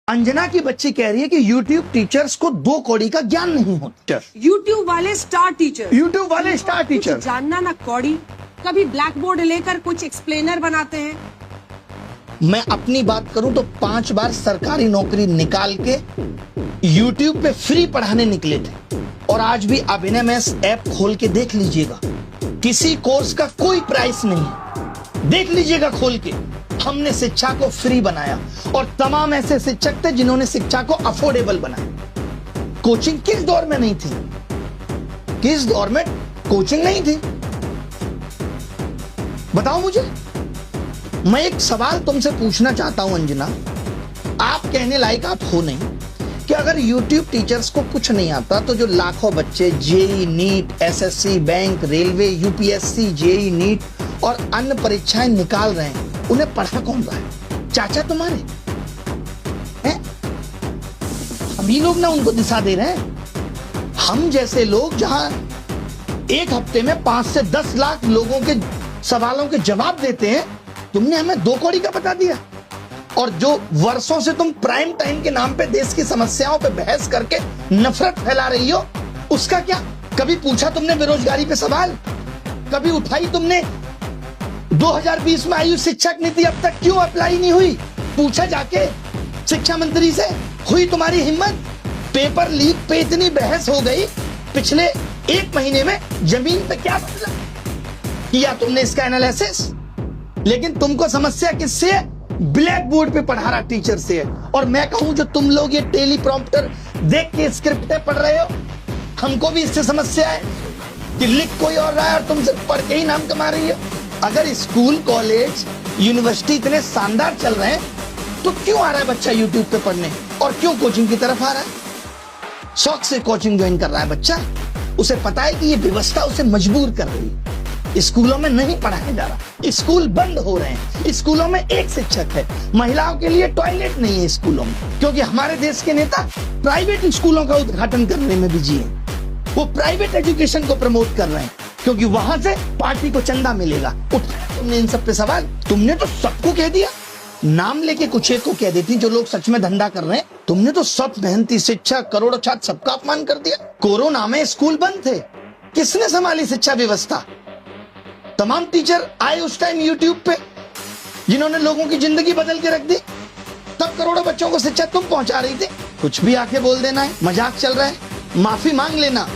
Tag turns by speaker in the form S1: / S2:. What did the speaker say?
S1: अंजना की बच्ची कह रही है कि YouTube टीचर्स को 2 कौड़ी का ज्ञान नहीं होता।
S2: YouTube वाले स्टार टीचर,
S1: YouTube वाले स्टार टीचर
S2: जानना ना कौड़ी, कभी ब्लैक बोर्ड लेकर कुछ एक्सप्लेनर बनाते हैं।
S1: मैं अपनी बात करूं तो 5 बार सरकारी नौकरी निकाल के YouTube पे फ्री पढ़ाने निकले थे। और आज भी अभिनय मैथ्स ऐप खोल के देख लीजिएगा, किसी कोर्स का कोई प्राइस नहीं है। देख लीजिएगा खोल के, हमने शिक्षा को फ्री बनाया और तमाम ऐसे शिक्षक थे जिन्होंने शिक्षा को अफोर्डेबल बनाया। कोचिंग किस दौर में नहीं थी? किस दौर में कोचिंग नहीं थी? बताओ मुझे। मैं एक सवाल तुमसे पूछना चाहता हूं अंजना, आप कहने लायक आप हो नहीं कि अगर YouTube टीचर्स को कुछ नहीं आता तो जो लाखों बच्चे JEE NEET, SSC, bank, railway, UPSC, JEE NEET और अन्य परीक्षाएं निकाल रहे हैं, उन्हें पढ़ा कौन रहा है? चाचा तुम्हारे हैं? हम ही लोग ना उनको दिशा दे रहे हैं। हम जैसे लोग जहां एक हफ्ते में 5 से 10 लाख लोगों के सवालों के जवाब देते हैं, तुमने हमें 2 कौड़ी का बता दिया। और जो वर्षों से तुम प्राइम टाइम के नाम पे देश की समस्याओं पे बहस करके नफरत फैला रही हो, उसका क्या? कभी पूछा तुमने बेरोजगारी पे सवाल? कभी उठाई तुमने 2020 में आयु शिक्षक नीति अब तक क्यों अप्लाई नहीं हुई? पूछा जाके शिक्षा मंत्री से? हुई तुम्हारी हिम्मत? पेपर लीक पे इतनी बहस हो गई, पिछले 1 महीने में जमीन पे क्या बदला? किया तुमने इसका एनालिसिस? लेकिन तुमको समस्या किससे है? ब्लैक बोर्ड पे पढ़ा रहा टीचर से है। और मैं कहूं जो तुम लोग ये टेलीप्रॉम्प्टर देख के स्क्रिप्टें पढ़ रहे हो, हमको भी इससे समस्या है कि लिख कोई और रहा है और तुम सिर्फ पढ़ के ही नाम कमा रही हो। अगर स्कूल, कॉलेज, यूनिवर्सिटी इतने शानदार चल रहे हैं तो क्यों आ रहा है बच्चा यूट्यूब पे पढ़ने? और क्यों कोचिंग की तरफ आ रहा है? शौक से कोचिंग ज्वाइन कर रहा है बच्चा, उसे पता है कि ये व्यवस्था उसे मजबूर कर रही है। स्कूलों में नहीं पढ़ाया जा रहा, स्कूल बंद हो रहे हैं, स्कूलों में एक शिक्षक है, महिलाओं के लिए टॉयलेट नहीं है स्कूलों में, क्योंकि हमारे देश के नेता प्राइवेट स्कूलों का उद्घाटन करने में बिजी है। वो प्राइवेट एजुकेशन को प्रमोट कर रहे हैं क्योंकि वहां से पार्टी को चंदा मिलेगा। उठाया तुमने इन सब पे सवाल? तुमने तो सबको कह दिया, नाम लेके कुछ एक को कह देती जो लोग सच में धंधा कर रहे हैं। तुमने तो सब मेहनती शिक्षक, करोड़ों छात्र, सबका अपमान कर दिया। कोरोना में स्कूल बंद थे, किसने संभाली शिक्षा व्यवस्था? तमाम टीचर आए उस टाइम YouTube पे जिन्होंने लोगों की जिंदगी बदल के रख दी। तब करोड़ों बच्चों को शिक्षा तुम पहुंचा रही थी। कुछ भी आके बोल देना है, मजाक चल रहा है, माफी मांग लेना।